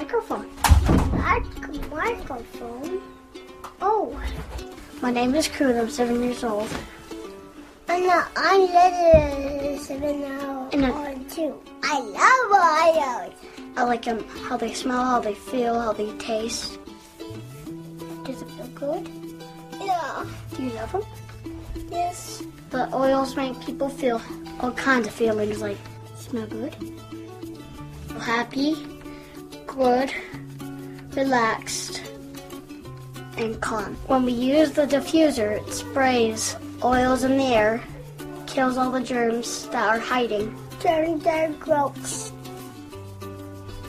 microphone. That's a microphone. Oh. My name is Kroon. I'm 7 years old. And I'm little 7 now old too. I love oils. I like them, how they smell, how they feel, how they taste. Does it feel good? Yeah. Do you love them? Yes. The oils make people feel all kinds of feelings, like smell good, feel happy, good, relaxed, and calm. When we use the diffuser, it sprays oils in the air, kills all the germs that are hiding. During their growth.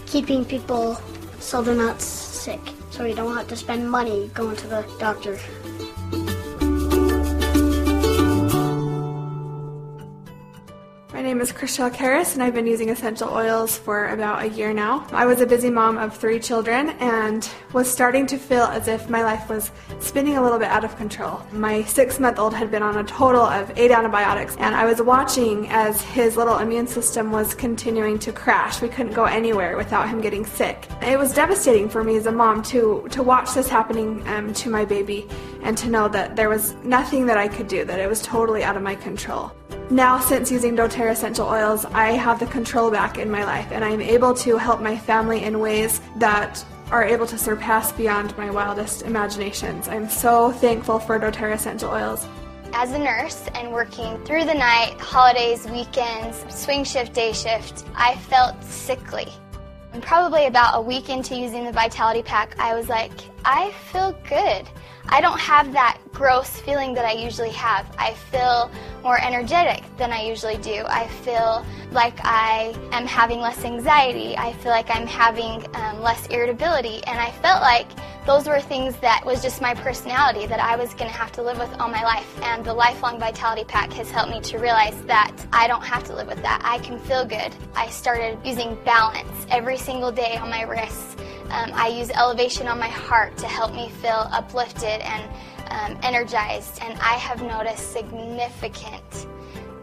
Keeping people so they're not sick, so you don't have to spend money going to the doctor. My name is Chriselle Karras, and I've been using essential oils for about a year now. I was a busy mom of 3 children and was starting to feel as if my life was spinning a little bit out of control. My 6-month-old had been on a total of 8 antibiotics, and I was watching as his little immune system was continuing to crash. We couldn't go anywhere without him getting sick. It was devastating for me as a mom to watch this happening to my baby, and to know that there was nothing that I could do, that it was totally out of my control. Now, since using doTERRA essential oils, I have the control back in my life, and I'm able to help my family in ways that are able to surpass beyond my wildest imaginations. I'm so thankful for doTERRA essential oils. As a nurse and working through the night, holidays, weekends, swing shift, day shift, I felt sickly. And probably about a week into using the Vitality Pack, I was like, I feel good. I don't have that gross feeling that I usually have. I feel more energetic than I usually do. I feel like I am having less anxiety. I feel like I'm having less irritability. And I felt like those were things that was just my personality that I was going to have to live with all my life. And the Lifelong Vitality Pack has helped me to realize that I don't have to live with that. I can feel good. I started using balance every single day on my wrists. I use elevation on my heart to help me feel uplifted and energized, and I have noticed significant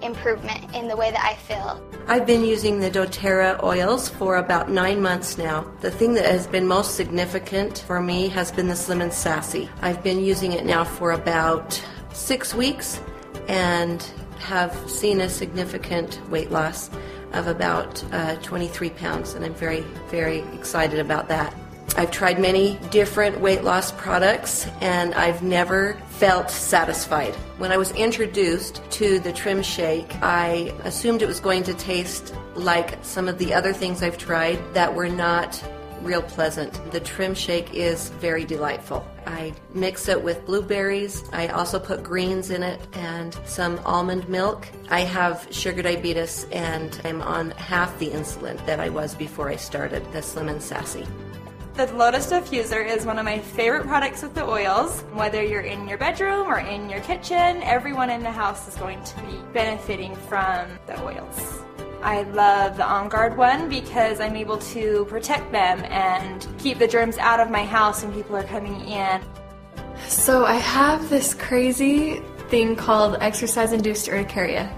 improvement in the way that I feel. I've been using the doTERRA oils for about 9 months now. The thing that has been most significant for me has been the Slim and Sassy. I've been using it now for about 6 weeks and have seen a significant weight loss of about 23 pounds, and I'm very, very excited about that. I've tried many different weight loss products, and I've never felt satisfied. When I was introduced to the Trim Shake, I assumed it was going to taste like some of the other things I've tried that were not real pleasant. The Trim Shake is very delightful. I mix it with blueberries. I also put greens in it and some almond milk. I have sugar diabetes, and I'm on half the insulin that I was before I started the Slim and Sassy. The Lotus Diffuser is one of my favorite products with the oils. Whether you're in your bedroom or in your kitchen, everyone in the house is going to be benefiting from the oils. I love the On Guard one because I'm able to protect them and keep the germs out of my house when people are coming in. So I have this crazy thing called exercise-induced urticaria.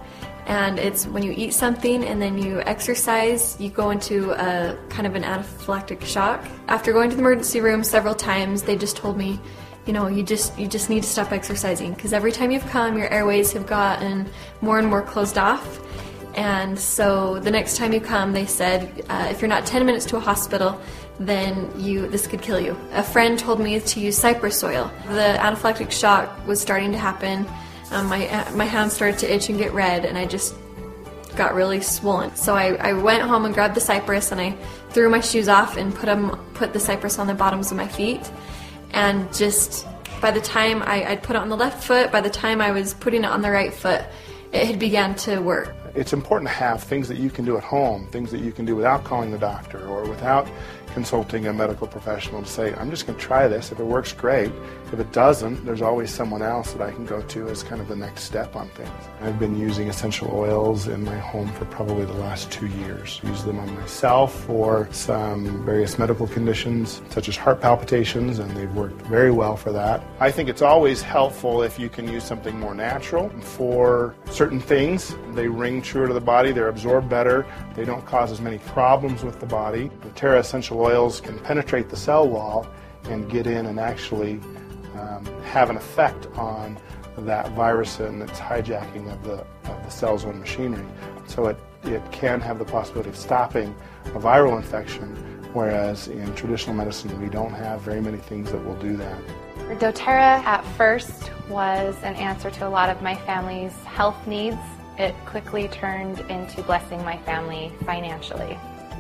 And it's when you eat something and then you exercise, you go into a kind of an anaphylactic shock. After going to the emergency room several times, they just told me, you know, you just need to stop exercising, because every time you've come, your airways have gotten more and more closed off. And so the next time you come, they said, if you're not 10 minutes to a hospital, then this could kill you. A friend told me to use cypress oil. The anaphylactic shock was starting to happen. My hands started to itch and get red, and I just got really swollen. So I went home and grabbed the cypress, and I threw my shoes off and put the cypress on the bottoms of my feet. And just by the time I'd put it on the left foot, by the time I was putting it on the right foot, it had began to work. It's important to have things that you can do at home, things that you can do without calling the doctor or without consulting a medical professional to say, I'm just going to try this. If it works, great. If it doesn't, there's always someone else that I can go to as kind of the next step on things. I've been using essential oils in my home for probably the last 2 years. I use them on myself for some various medical conditions, such as heart palpitations, and they've worked very well for that. I think it's always helpful if you can use something more natural for certain things. They ring truer to the body, they're absorbed better, they don't cause as many problems with the body. The doTERRA essential oils can penetrate the cell wall and get in and actually have an effect on that virus and its hijacking of the cell's own machinery. So it can have the possibility of stopping a viral infection, whereas in traditional medicine we don't have very many things that will do that. doTERRA at first was an answer to a lot of my family's health needs. It quickly turned into blessing my family financially.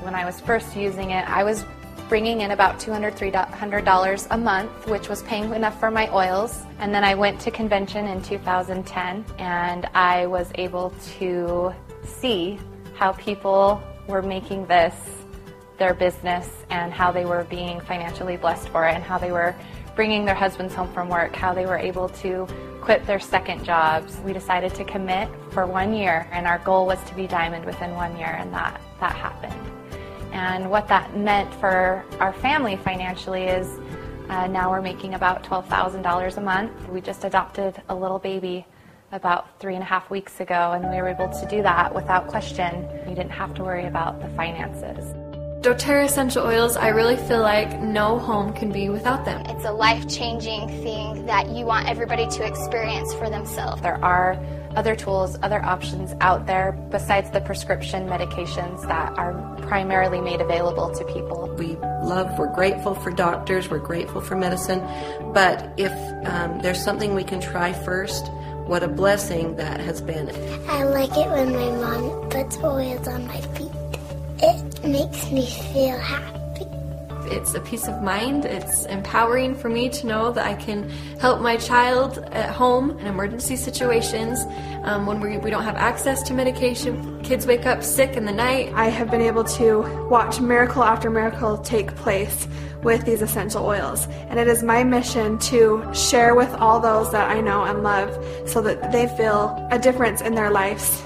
When I was first using it, I was bringing in about $200, $300 a month, which was paying enough for my oils. And then I went to convention in 2010, and I was able to see how people were making this their business and how they were being financially blessed for it, and how they were bringing their husbands home from work, how they were able to quit their second jobs. We decided to commit for 1 year, and our goal was to be diamond within 1 year, and that happened. And what that meant for our family financially is now we're making about $12,000 a month. We just adopted a little baby about 3.5 weeks ago, and we were able to do that without question. We didn't have to worry about the finances. doTERRA essential oils, I really feel like no home can be without them. It's a life-changing thing that you want everybody to experience for themselves. There are other tools, other options out there besides the prescription medications that are primarily made available to people. We're grateful for doctors, we're grateful for medicine, but if there's something we can try first, what a blessing that has been. I like it when my mom puts oils on my feet. It makes me feel happy. It's a peace of mind. It's empowering for me to know that I can help my child at home in emergency situations when we don't have access to medication. Kids wake up sick in the night. I have been able to watch miracle after miracle take place with these essential oils, and it is my mission to share with all those that I know and love so that they feel a difference in their lives